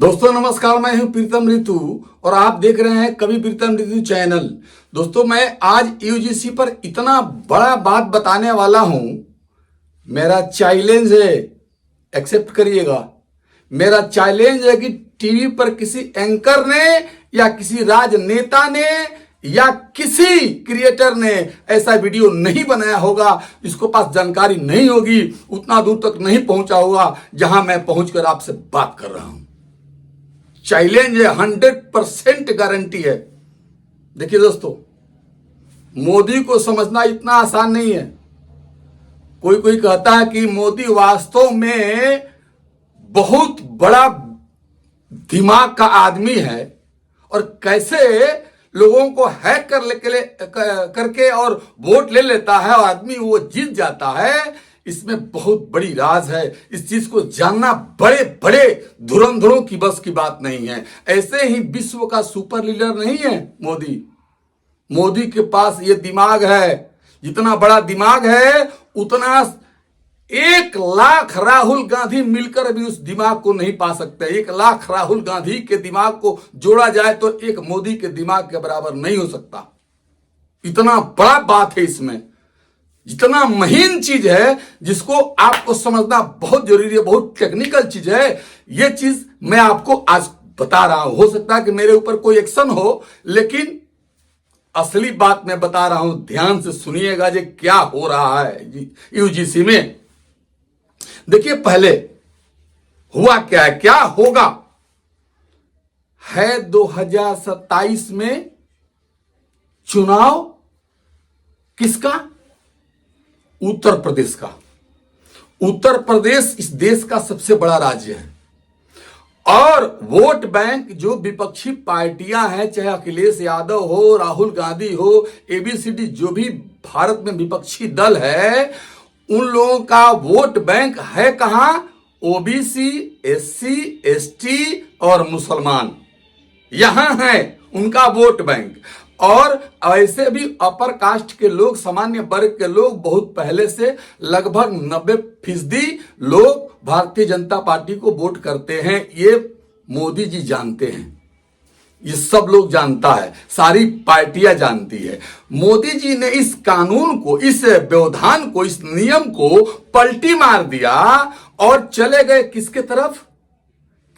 दोस्तों नमस्कार, मैं हूं प्रीतम ऋतु और आप देख रहे हैं कवि प्रीतम ऋतु चैनल। दोस्तों मैं आज यूजीसी पर इतना बड़ा बात बताने वाला हूं। मेरा चैलेंज है, एक्सेप्ट करिएगा। मेरा चैलेंज है कि टीवी पर किसी एंकर ने या किसी राजनेता ने या किसी क्रिएटर ने ऐसा वीडियो नहीं बनाया होगा, जिसको पास जानकारी नहीं होगी, उतना दूर तक नहीं पहुंचा होगा जहां मैं पहुंचकर आपसे बात कर रहा हूं। चैलेंज है, 100% गारंटी है। देखिए दोस्तों, मोदी को समझना इतना आसान नहीं है। कोई कोई कहता है कि मोदी वास्तव में बहुत बड़ा दिमाग का आदमी है और कैसे लोगों को हैक करके और वोट ले लेता है और आदमी वो जीत जाता है। इसमें बहुत बड़ी राज है। इस चीज को जानना बड़े बड़े धुरंधरों की बस की बात नहीं है। ऐसे ही विश्व का सुपर लीडर नहीं है मोदी। मोदी के पास ये दिमाग है। जितना बड़ा दिमाग है उतना 1,00,000 राहुल गांधी मिलकर भी उस दिमाग को नहीं पा सकते। 1,00,000 राहुल गांधी के दिमाग को जोड़ा जाए तो एक मोदी के दिमाग के बराबर नहीं हो सकता। इतना बड़ा बात है इसमें, जितना महीन चीज है जिसको आपको समझना बहुत जरूरी है, बहुत टेक्निकल चीज है। यह चीज मैं आपको आज बता रहा हूं। हो सकता है कि मेरे ऊपर कोई एक्शन हो, लेकिन असली बात मैं बता रहा हूं। ध्यान से सुनिएगा जी, क्या हो रहा है यूजीसी में। देखिए पहले हुआ क्या है, क्या होगा है। 2027 में चुनाव किसका? उत्तर प्रदेश का। उत्तर प्रदेश इस देश का सबसे बड़ा राज्य है और वोट बैंक जो विपक्षी पार्टियां हैं, चाहे अखिलेश यादव हो, राहुल गांधी हो, एबीसीडी, जो भी भारत में विपक्षी दल है, उन लोगों का वोट बैंक है कहां? ओबीसी, एससी, एसटी और मुसलमान, यहां है उनका वोट बैंक। और ऐसे भी अपर कास्ट के लोग, सामान्य वर्ग के लोग बहुत पहले से लगभग 90% लोग भारतीय जनता पार्टी को वोट करते हैं। ये मोदी जी जानते हैं, ये सब लोग जानता है, सारी पार्टियां जानती है। मोदी जी ने इस कानून को, इस व्यवधान को, इस नियम को पलटी मार दिया और चले गए किसके तरफ?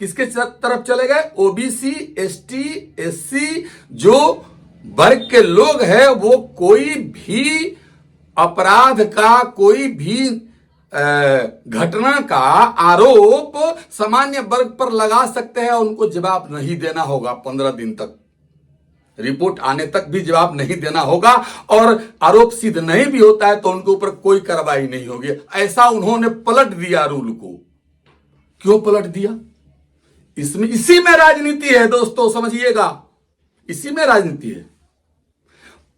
किसके तरफ चले गए? ओबीसी, एसटी, एससी जो वर्ग के लोग हैं, वो कोई भी अपराध का, कोई भी घटना का आरोप सामान्य वर्ग पर लगा सकते हैं। उनको जवाब नहीं देना होगा 15 दिन तक, रिपोर्ट आने तक भी जवाब नहीं देना होगा। और आरोप सिद्ध नहीं भी होता है तो उनके ऊपर कोई कार्रवाई नहीं होगी। ऐसा उन्होंने पलट दिया रूल को। क्यों पलट दिया? इसमें, इसी में राजनीति है दोस्तों, समझिएगा, इसी में राजनीति है।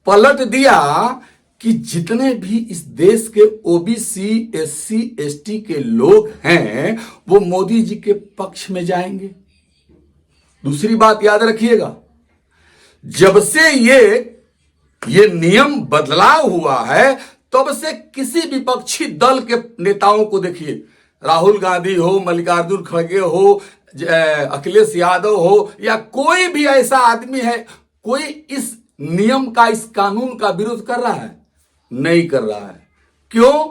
पलट दिया कि जितने भी इस देश के ओबीसी, एससी, एसटी के लोग हैं वो मोदी जी के पक्ष में जाएंगे। दूसरी बात याद रखिएगा, जब से ये नियम बदलाव हुआ है तब से किसी विपक्षी दल के नेताओं को देखिए, राहुल गांधी हो, मल्लिकार्जुन खड़गे हो, अखिलेश यादव हो, या कोई भी ऐसा आदमी है, कोई इस नियम का, इस कानून का विरोध कर रहा है? नहीं कर रहा है। क्यों?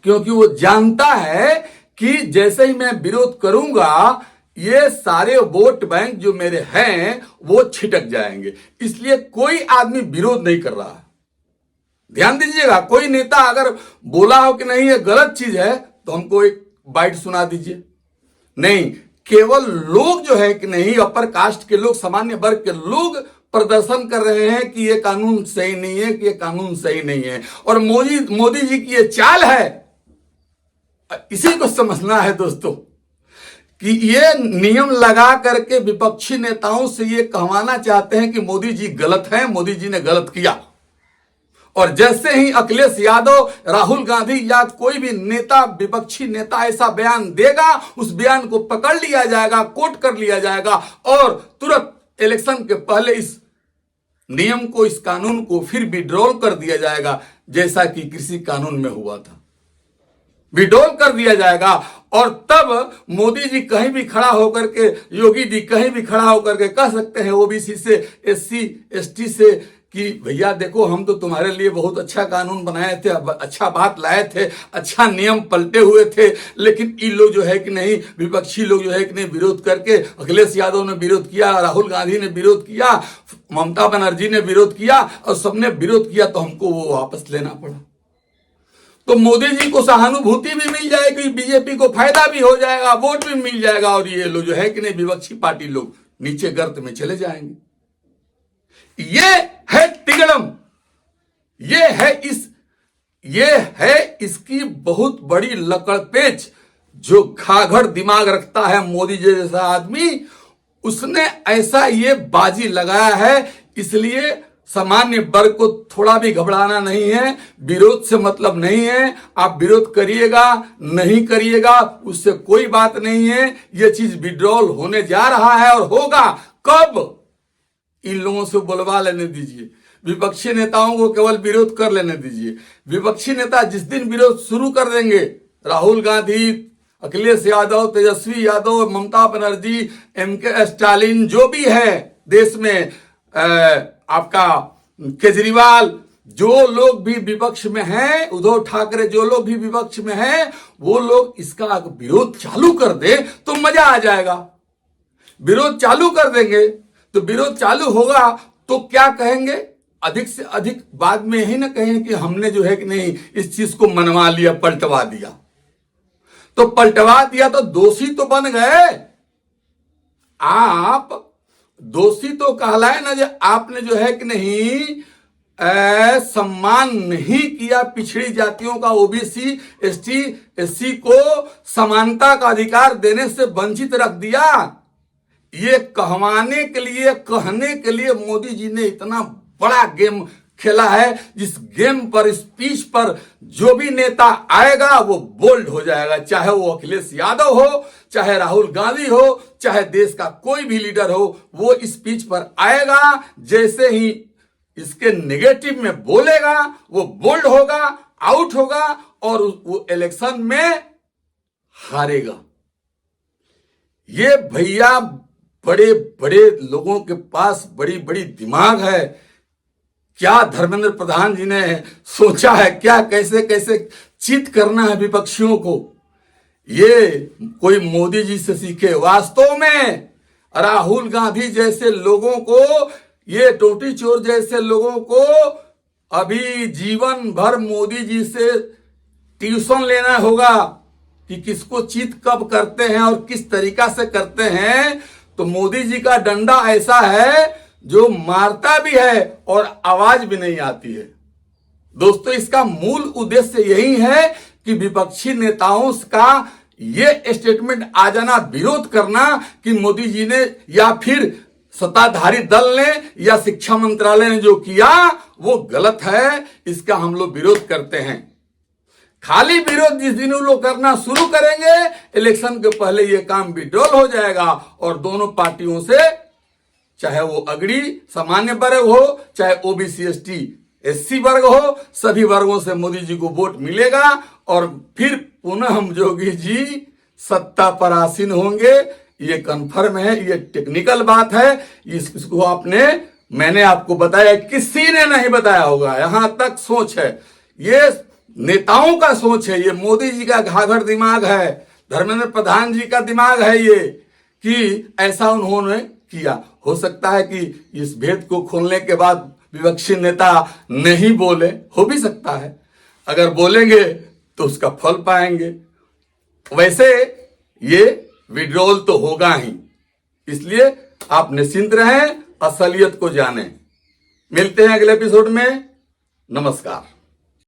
क्योंकि वो जानता है कि जैसे ही मैं विरोध करूंगा ये सारे वोट बैंक जो मेरे हैं वो छिटक जाएंगे। इसलिए कोई आदमी विरोध नहीं कर रहा है। ध्यान दीजिएगा, कोई नेता अगर बोला हो कि नहीं ये गलत चीज है तो हमको एक बाइट सुना दीजिए। नहीं, केवल लोग जो है कि नहीं, अपर कास्ट के लोग, सामान्य वर्ग के लोग प्रदर्शन कर रहे हैं कि ये कानून सही नहीं है, कि ये कानून सही नहीं है। और मोदी जी की ये चाल है, इसी को समझना है दोस्तों, कि ये नियम लगा करके विपक्षी नेताओं से ये कहवाना चाहते हैं कि मोदी जी गलत हैं, मोदी जी ने गलत किया। और जैसे ही अखिलेश यादव, राहुल गांधी या कोई भी नेता, विपक्षी नेता ऐसा बयान देगा, उस बयान को पकड़ लिया जाएगा, कोट कर लिया जाएगा और तुरंत इलेक्शन के पहले इस नियम को, इस कानून को फिर विड्रॉल कर दिया जाएगा, जैसा कि कृषि कानून में हुआ था। विड्रॉल कर दिया जाएगा। और तब मोदी जी कहीं भी खड़ा होकर के, योगी जी कहीं भी खड़ा होकर के कह सकते हैं ओबीसी से, एससी एसटी से कि भैया देखो हम तो तुम्हारे लिए बहुत अच्छा कानून बनाए थे, अच्छा बात लाए थे, अच्छा नियम पलटे हुए थे, लेकिन इन लोग जो है कि नहीं, विपक्षी लोग जो है कि नहीं विरोध करके, अखिलेश यादव ने विरोध किया, राहुल गांधी ने विरोध किया, ममता बनर्जी ने विरोध किया, और सबने विरोध किया तो हमको वो वापस लेना पड़ा। तो मोदी जी को सहानुभूति भी मिल जाएगी, बीजेपी को फायदा भी हो जाएगा, वोट भी मिल जाएगा, और ये लोग जो है कि नहीं विपक्षी पार्टी लोग नीचे गर्त में चले जाएंगे। ये है तिगड़म, ये है इसकी बहुत बड़ी लकड़पेच। जो घाघर दिमाग रखता है मोदी जी जैसा आदमी, उसने ऐसा ये बाजी लगाया है। इसलिए सामान्य वर्ग को थोड़ा भी घबराना नहीं है, विरोध से मतलब नहीं है। आप विरोध करिएगा नहीं करिएगा उससे कोई बात नहीं है। ये चीज विड्रॉल होने जा रहा है और होगा। कब? इन लोगों से बुलवा लेने दीजिए, विपक्षी नेताओं को केवल विरोध कर लेने दीजिए। विपक्षी नेता जिस दिन विरोध शुरू कर देंगे, राहुल गांधी, अखिलेश यादव, तेजस्वी यादव, ममता बनर्जी, एमके स्टालिन, जो भी है देश में, आपका केजरीवाल, जो लोग भी विपक्ष में हैं, उद्धव ठाकरे, जो लोग भी विपक्ष में हैं, वो लोग इसका विरोध चालू कर दे तो मजा आ जाएगा। विरोध चालू कर देंगे तो विरोध चालू होगा तो क्या कहेंगे? अधिक से अधिक बाद में ही ना कहें कि हमने जो है कि नहीं इस चीज को मनवा लिया, पलटवा दिया। तो पलटवा दिया तो दोषी तो बन गए आप। दोषी तो कहलाए ना, जो आपने जो है कि नहीं सम्मान नहीं किया पिछड़ी जातियों का, ओबीसी, एसटी, एससी को समानता का अधिकार देने से वंचित रख दिया। ये कहवाने के लिए, कहने के लिए मोदी जी ने इतना बड़ा गेम खेला है, जिस गेम पर, स्पीच पर जो भी नेता आएगा वो बोल्ड हो जाएगा। चाहे वो अखिलेश यादव हो, चाहे राहुल गांधी हो, चाहे देश का कोई भी लीडर हो, वो स्पीच पर आएगा। जैसे ही इसके नेगेटिव में बोलेगा वो बोल्ड होगा, आउट होगा और वो इलेक्शन में हारेगा। ये भैया बड़े बड़े लोगों के पास बड़ी बड़ी दिमाग है। क्या धर्मेंद्र प्रधान जी ने सोचा है, क्या कैसे कैसे चित करना है विपक्षियों को, ये कोई मोदी जी से सीखे। वास्तव में राहुल गांधी जैसे लोगों को, ये टोटी चोर जैसे लोगों को अभी जीवन भर मोदी जी से ट्यूशन लेना होगा कि किसको चित कब करते हैं और किस तरीका से करते हैं। तो मोदी जी का डंडा ऐसा है जो मारता भी है और आवाज भी नहीं आती है। दोस्तों, इसका मूल उद्देश्य यही है कि विपक्षी नेताओं का ये स्टेटमेंट आ जाना, विरोध करना कि मोदी जी ने या फिर सत्ताधारी दल ने या शिक्षा मंत्रालय ने जो किया वो गलत है, इसका हम लोग विरोध करते हैं। खाली विरोध जिस दिन वो लोग करना शुरू करेंगे, इलेक्शन के पहले ये काम विड्रॉल हो जाएगा और दोनों पार्टियों से, चाहे वो अगड़ी सामान्य वर्ग हो, चाहे ओबीसी, एसटी, एससी वर्ग हो, सभी वर्गों से मोदी जी को वोट मिलेगा और फिर पुनः हम योगी जी सत्ता पर आसीन होंगे। ये कन्फर्म है, ये टेक्निकल बात है। इसको मैंने आपको बताया, किसी ने नहीं बताया होगा। यहां तक सोच है, ये नेताओं का सोच है, ये मोदी जी का घाघर दिमाग है, धर्मेंद्र प्रधान जी का दिमाग है ये, कि ऐसा उन्होंने किया। हो सकता है कि इस भेद को खोलने के बाद विपक्षी नेता नहीं बोले, हो भी सकता है। अगर बोलेंगे तो उसका फल पाएंगे। वैसे ये विड्रॉल तो होगा ही, इसलिए आप निश्चिंत रहें, असलियत को जानें। मिलते हैं अगले एपिसोड में। नमस्कार।